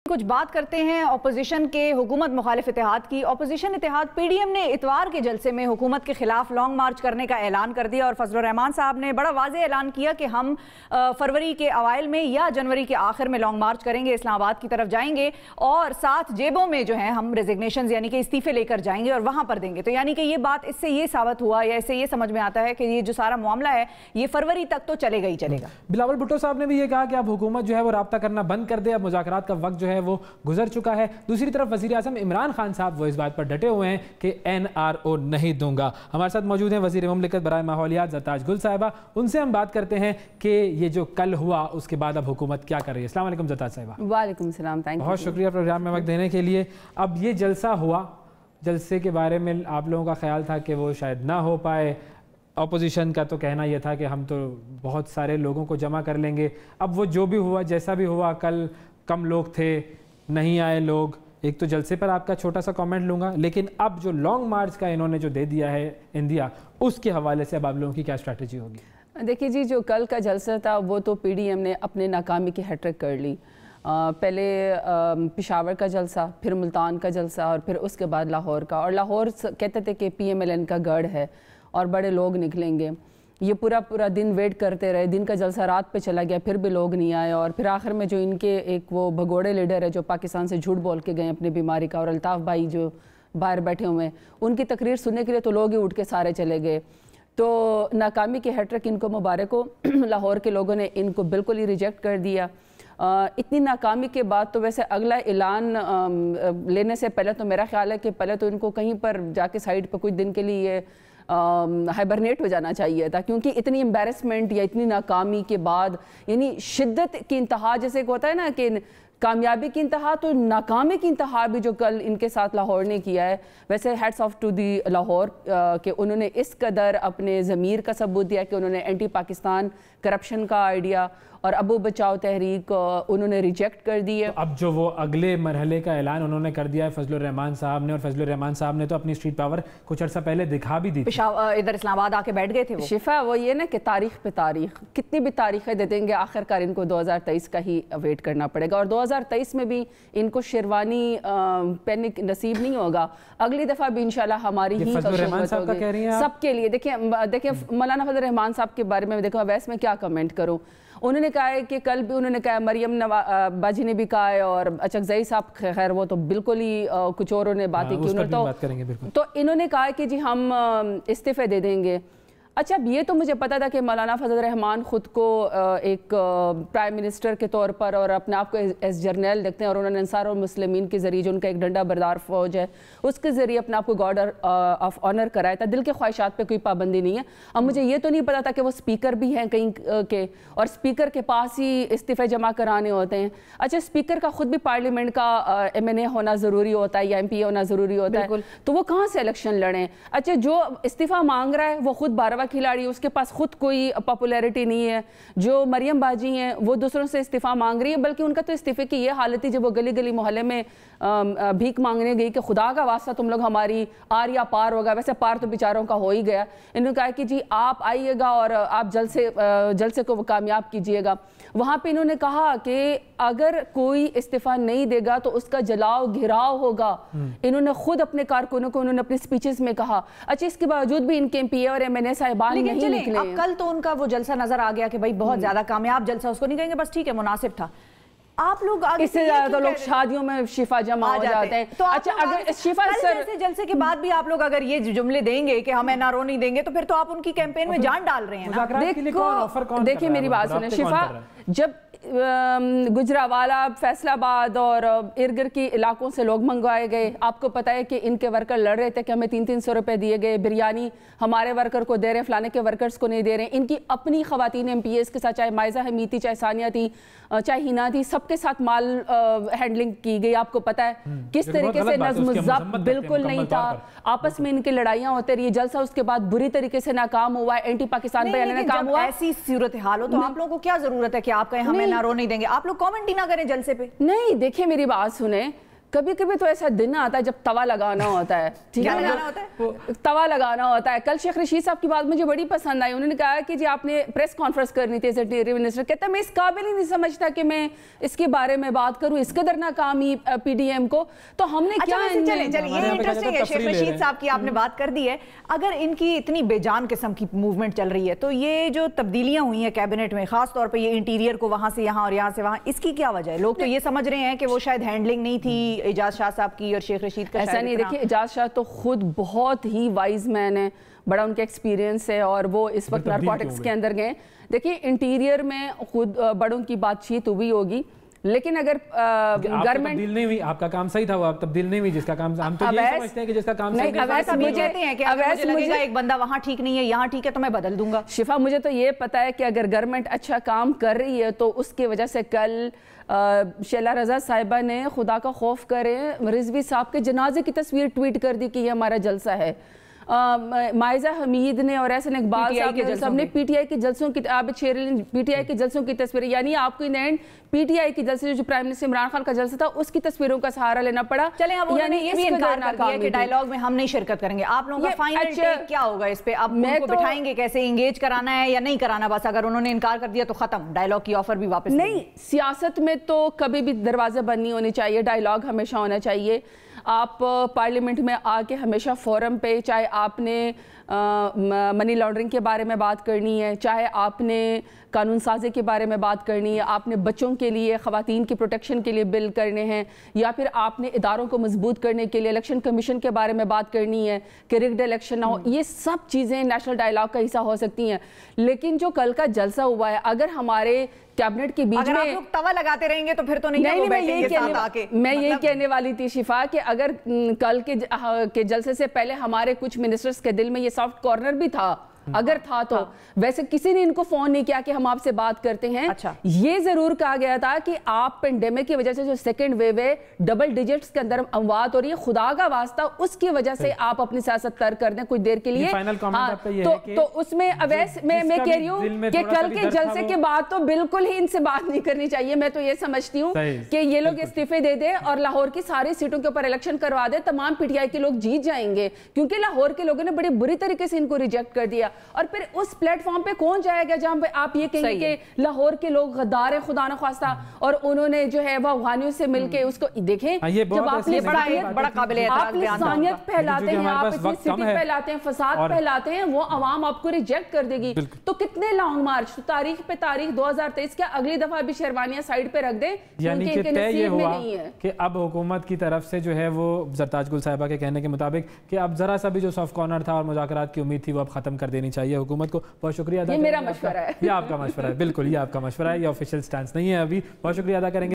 کچھ بات کرتے ہیں اپوزیشن کے حکومت مخالف اتحاد کی۔ اپوزیشن اتحاد پی ڈی ایم نے اتوار کے جلسے میں حکومت کے خلاف لانگ مارچ کرنے کا اعلان کر دیا اور فضل الرحمان صاحب نے بڑا واضح اعلان کیا کہ ہم فروری کے اوائل میں یا جنوری کے آخر میں لانگ مارچ کریں گے، اسلام آباد کی طرف جائیں گے اور ساتھ جیبوں میں جو ہیں ہم ریزگنیشنز یعنی کہ استعفے لے کر جائیں گے اور وہاں پر دیں گے۔ تو یعنی کہ یہ بات اس سے یہ ثابت ہوا یا اس سے یہ سمجھ میں آتا ہے کہ یہ جو سارا معاملہ ہے یہ فروری تک تو چلے گا ہی چلے گا۔ بلاول بھٹو صاحب نے بھی یہ کہا کہ اب حکومت جو ہے وہ رابطہ کرنا بند کر دے، اب مذاکرات کا وقت جو ہے وہ گزر چکا ہے۔ دوسری طرف وزیر اعظم عمران خان صاحب وہ اس بات پر ڈٹے ہوئے ہیں کہ NRO نہیں دوں گا۔ ہمارے ساتھ موجود ہیں وزیر مملکت برائے ماحولیات زرتاج گل صاحبہ، ان سے ہم بات کرتے ہیں کہ یہ جو کل ہوا اس کے بعد اب حکومت کیا کر رہی ہے۔ السلام علیکم زرتاج صاحبہ۔ وعلیکم السلام، بہت شکریہ پروگرام میں وقت دینے کے لیے۔ اب یہ جلسہ ہوا، جلسے کے بارے میں آپ لوگوں کا خیال تھا کہ وہ شاید نہ ہو پائے، اپوزیشن کا تو کہنا یہ تھا کہ ہم تو بہت سارے لوگوں کو جمع کر لیں گے۔ اب وہ جو بھی ہوا، جیسا بھی ہوا، کل کم لوگ تھے، نہیں آئے لوگ۔ ایک تو جلسے پر آپ کا چھوٹا سا کامنٹ لوں گا، لیکن اب جو لانگ مارچ کا انہوں نے جو دے دیا ہے انڈیا، اس کے حوالے سے اب آپ لوگوں کی کیا اسٹریٹجی ہوگی؟ دیکھیے جی، جو کل کا جلسہ تھا وہ تو پی ڈی ایم نے اپنے ناکامی کی ہیٹرک کر لی۔ پہلے پشاور کا جلسہ، پھر ملتان کا جلسہ اور پھر اس کے بعد لاہور کا، اور لاہور کہتے تھے کہ PMLN کا گڑھ ہے اور بڑے لوگ نکلیں گے۔ یہ پورا دن ویٹ کرتے رہے، دن کا جلسہ رات پہ چلا گیا، پھر بھی لوگ نہیں آئے، اور پھر آخر میں جو ان کے ایک وہ بھگوڑے لیڈر ہے جو پاکستان سے جھوٹ بول کے گئے اپنی بیماری کا، اور الطاف بھائی جو باہر بیٹھے ہوئے ہیں، ان کی تقریر سننے کے لیے تو لوگ ہی اٹھ کے سارے چلے گئے۔ تو ناکامی کی ہیٹرک ان کو مبارک ہو، لاہور کے لوگوں نے ان کو بالکل ہی ریجیکٹ کر دیا۔ اتنی ناکامی کے بعد تو ویسے اگلا اعلان لینے سے پہلے تو میرا خیال ہے کہ پہلے تو ان کو کہیں پر جا کے سائڈ پہ کچھ دن کے لیے ہائبرنیٹ ہو جانا چاہیے تھا، کیونکہ اتنی امبیرسمنٹ یا اتنی ناکامی کے بعد، یعنی شدت کی انتہا جیسے ہوتا ہے نا کہ کامیابی کی انتہا، تو ناکامی کی انتہا بھی جو کل ان کے ساتھ لاہور نے کیا ہے، ویسے hats off to the Lahore کہ انہوں نے اس قدر اپنے ضمیر کا ثبوت دیا کہ انہوں نے اینٹی پاکستان کرپشن کا آئیڈیا اور ابو بچاؤ تحریک انہوں نے ریجیکٹ کر دی ہے۔ اب جو وہ اگلے مرحلے کا اعلان انہوں نے کر دیا ہے فضل الرحمان صاحب نے، اور فضل الرحمان صاحب نے تو اپنی اسٹریٹ پاور کچھ عرصہ پہلے دکھا بھی دی تھی، ادھر اسلام آباد آ کے بیٹھ گئے تھے وہ۔ شفا وہ یہ نا کہ تاریخ پہ تاریخ، کتنی بھی تاریخیں دے دیں گے، آخر کار ان کو 2023 کا ہی ویٹ کرنا پڑے گا، اور 2023 میں بھی ان کو شیروانی پینک نصیب نہیں ہوگا۔ اگلی دفعہ بھی انشاءاللہ ہماری ہی سب کے لیے۔ دیکھیں مولانا فضل الرحمان صاحب کے بارے میں دیکھو ویسے میں کیا کمنٹ کروں۔ انہوں نے کہا ہے کہ کل بھی انہوں نے کہا، مریم باجی نے بھی کہا ہے، اور اچکزئی صاحب خیر وہ تو بالکل ہی کچھ اور انہوں نے باتیں کی، تو انہوں نے کہا کہ جی ہم استعفے دے دیں گے۔ اچھا اب یہ تو مجھے پتا تھا کہ مولانا فضل الرحمان خود کو ایک پرائم منسٹر کے طور پر اور اپنے آپ کو ایس جرنیل دیکھتے ہیں، اور انہوں نے انصار المسلمین کے ذریعے جو ان کا ایک ڈنڈا بردار فوج ہے اس کے ذریعے اپنے آپ کو گارڈ آف آنر کرایا تھا۔ دل کے خواہشات پہ کوئی پابندی نہیں ہے۔ اب مجھے یہ تو نہیں پتا تھا کہ وہ اسپیکر بھی ہیں کہیں کے، اور اسپیکر کے پاس ہی استعفے جمع کرانے ہوتے ہیں۔ اچھا اسپیکر کا خود بھی پارلیمنٹ کا MNA ہونا ضروری ہوتا ہے یا MP ہونا ضروری ہوتا ہے، تو وہ کہاں سے الیکشن لڑیں؟ اچھا جو استعفیٰ مانگ رہا ہے وہ خود 12واں کھلاڑی، اس کے پاس خود کوئی پاپولیرٹی نہیں ہے۔ جو مریم باجی ہیں وہ دوسروں سے استعفیٰ مانگ رہی ہے، بلکہ ان کا تو استعفے کی یہ حالت تھی جب وہ گلی گلی محلے میں بھیک مانگنے گئی کہ خدا کا واسطہ تم لوگ ہماری آر یا پار ہوگا، ویسے پار تو بیچاروں کا ہو ہی گیا۔ انہوں نے کہا کہ جی آپ آئیے گا اور آپ جلسے کو کامیاب کیجئے گا۔ وہاں پہ انہوں نے کہا کہ اگر کوئی استعفیٰ نہیں دے گا تو اس کا جلاؤ گھراؤ ہوگا۔ انہوں نے خود اپنے کارکنوں کو انہوں نے اپنے سپیچز میں کہا۔ اچھا اس کے باوجود بھی ان کے MP اور MNA صاحبان نہیں نکلے۔ اب کل تو ان کا وہ جلسہ نظر آ گیا کہ بھائی بہت زیادہ کامیاب جلسہ، اس کو نہیں کہیں گے بس ٹھیک ہے مناسب تھا۔ آپ لوگ اس سے زیادہ تو لوگ شادیوں میں شفا جمع ہو جاتے ہیں۔ تو اچھا اگر شفا جیسے جلسے کے بعد بھی آپ لوگ اگر یہ جملے دیں گے کہ ہم NRO نہیں دیں گے، تو پھر تو آپ ان کی کیمپین میں جان ڈال رہے ہیں نا۔ دیکھیں میری بات سنیں، شفا جب گجراوالا، فیصل آباد اور ارگر کی علاقوں سے لوگ منگوائے گئے، آپ کو پتا ہے کہ ان کے ورکر لڑ رہے تھے کہ ہمیں 300 روپے دیے گئے، بریانی ہمارے ورکر کو دے رہے ہیں، فلانے کے ورکرز کو نہیں دے رہے ہیں۔ ان کی اپنی خواتین MPAs کے ساتھ، چاہے مائزہ حمید تھی، چاہے ثانیہ تھی، چاہے ہینا تھی، سب کے ساتھ مال ہینڈلنگ کی گئی۔ آپ کو پتا ہے کس طریقے سے نظم و ضبط بالکل نہیں تھا، آپس میں ان کی لڑائیاں ہوتے رہی۔ جلسہ اس کے بعد بری طریقے سے ناکام ہوا ہے، اینٹی پاکستان بیان ناکام ہوا۔ ایسی صورتحال ہو تو آپ لوگوں کو کیا ضرورت ہے کہ آپ کہیں ہم NRO نہیں دیں گے؟ آپ لوگ کامنٹ ہی نہ کریں جلسے پہ۔ نہیں دیکھیں میری بات سنیں، کبھی کبھی تو ایسا دن آتا ہے جب توا لگانا ہوتا ہے، ٹھیک ہے، توا لگانا ہوتا ہے۔ کل شیخ رشید صاحب کی بات مجھے بڑی پسند آئی، انہوں نے کہا کہ جی آپ نے پریس کانفرنس کرنی تھی ایز انٹیریئر منسٹر، کہتا میں اس قابل ہی نہیں سمجھتا کہ میں اس کے بارے میں بات کروں، اس قدر ناکامی پی ڈی ایم کو، تو ہم نے کیا چلیں یہ انٹرسٹنگ ہے، شیخ رشید صاحب کی آپ نے بات کر دی ہے، اگر ان کی اتنی بے جان قسم کی موومنٹ چل رہی ہے تو یہ جو تبدیلیاں ہوئی ہیں کیبنٹ میں، خاص طور پہ یہ انٹیریئر کو وہاں سے یہاں اور یہاں سے وہاں، اس کی کیا وجہ ہے؟ لوگ تو یہ سمجھ رہے ہیں کہ وہ شاید ہینڈلنگ نہیں تھی اعجاز شاہ صاحب کی اور شیخ رشید کا، ایسا نہیں۔ دیکھیے اعجاز شاہ تو خود بہت ہی وائز مین ہے، بڑا ان کا ایکسپیرینس ہے، اور وہ اس وقت نارکوٹکس کے اندر گئے۔ دیکھیے انٹیریئر میں خود بڑوں کی بات چیت ہوئی ہوگی، لیکن اگر گورنمنٹ تبدیل نہیں ہوئی، آپ کا کام صحیح تھا، وہ آپ تبدیل نہیں ہوئی جس کا کام، ہم تو یہ سمجھتے ہیں کہ جس کا کام صحیح نہیں، اویس ابھی کہتے ہیں کہ اگر مجھے لگے گا ایک بندہ وہاں ٹھیک نہیں ہے یہاں ٹھیک ہے تو میں بدل دوں گا۔ شفا مجھے تو یہ پتا ہے کہ اگر گورنمنٹ اچھا کام کر رہی ہے تو اس کی وجہ سے کل شیلا رضا صاحبہ نے خدا کا خوف کرے رضوی صاحب کے جنازے کی تصویر ٹویٹ کر دی کہ یہ ہمارا جلسہ ہے۔ مائزہ حمید نے اور احسن اقبال صاحب نے پی ٹی آئی کے جلسوں کی، عابد شیرین پی ٹی آئی کے جلسوں کی تصویریں، یعنی آپ کو in and P T I کے جلسے جو پرائم منسٹر عمران خان کا جلسہ تھا اس کی تصویروں کا سہارا لینا پڑا۔ چلیں اب انہوں نے یہ بھی انکار کر دیا کہ ڈائیلاگ میں ہم نہیں شرکت کریں گے، آپ لوگوں کا فائنل ٹیک کیا ہوگا اس پہ؟ اب ان کو بٹھائیں گے کیسے، انگیج کرانا ہے یا نہیں کرانا؟ بس اگر انہوں نے انکار کر دیا تو ختم، ڈائیلاگ کی آفر بھی واپس نہیں۔ سیاست میں تو کبھی بھی دروازے بند نہیں ہونے چاہیے، ڈائیلاگ ہمیشہ ہونا چاہیے۔ آپ پارلیمنٹ میں آ کے ہمیشہ فورم پہ، چاہے آپ نے منی لانڈرنگ کے بارے میں بات کرنی ہے، چاہے آپ نے قانون سازی کے بارے میں بات کرنی ہے، آپ نے بچوں کے لیے، خواتین کی پروٹیکشن کے لیے بل کرنے ہیں، یا پھر آپ نے اداروں کو مضبوط کرنے کے لیے الیکشن کمیشن کے بارے میں بات کرنی ہے کہ رگڈ الیکشن نہ ہو، یہ سب چیزیں نیشنل ڈائیلاگ کا حصہ ہو سکتی ہیں۔ لیکن جو کل کا جلسہ ہوا ہے، اگر ہمارے کیبنٹ کے بیچ میں، اگر آپ لوگ توا لگاتے رہیں گے تو پھر تو نہیں، میں یہی کہنے والی تھی شفا کہ اگر کل کے جلسے سے پہلے ہمارے کچھ منسٹرز کے دل میں یہ سافٹ کارنر بھی تھا، اگر تھا تو ویسے کسی نے ان کو فون نہیں کیا کہ ہم آپ سے بات کرتے ہیں۔ یہ ضرور کہا گیا تھا کہ آپ پینڈیمک کی وجہ سے جو سیکنڈ ویو ہے، ڈبل ڈیجٹس کے اندر اموات ہو رہی ہے، خدا کا واسطہ اس کی وجہ سے آپ اپنی سیاست ترک کر دیں کچھ دیر کے لیے۔ تو اس میں اویس میں کہہ رہی ہوں کہ کل کے جلسے کے بعد تو بالکل ہی ان سے بات نہیں کرنی چاہیے۔ میں تو یہ سمجھتی ہوں کہ یہ لوگ استعفے دے دیں اور لاہور کی ساری سیٹوں کے اوپر الیکشن کروا دیں، تمام پی ٹی آئی کے لوگ جیت جائیں گے، کیونکہ لاہور کے لوگوں نے بڑی بری طریقے سے ان کو ریجیکٹ کر دیا۔ اور پھر اس پلیٹ فارم پہ کون جائے گا جہاں پہ آپ یہ کہیں گے کہ لاہور کے لوگ غدار ہیں خدا نخواستہ، اور انہوں نے جو ہے وہ افغانیوں سے مل کے اس کو دیکھیں، جب آپ نے بڑا قابل اعتراض لسانیت پھیلاتے ہیں، آپ اتنی پھیلاتے ہیں، فساد پھیلاتے ہیں، وہ عوام آپ کو ریجیکٹ کر دے گی۔ تو کتنے لانگ مارچ، تاریخ پہ تاریخ 2023 کیا اگلی دفعہ بھی شیروانیاں سائیڈ پہ رکھ دیں، یعنی کہ طے یہ ہوا کہ اب حکومت کی طرف سے جو ہے وہ زرتاج گل صاحبہ کے کہنے کے مطابق کہ اب ذرا سا بھی جو سافٹ کارنر تھا اور مذاکرات کی امید تھی وہ اب ختم کر دینی چاہیے حکومت کو۔ بہت شکریہ ادا، یہ میرا مشورہ ہے، یہ آپ کا مشورہ ہے، بالکل یہ آپ کا مشورہ ہے، یہ آفیشیل سٹانس نہیں ہے ابھی۔ بہت شکریہ ادا کریں گے۔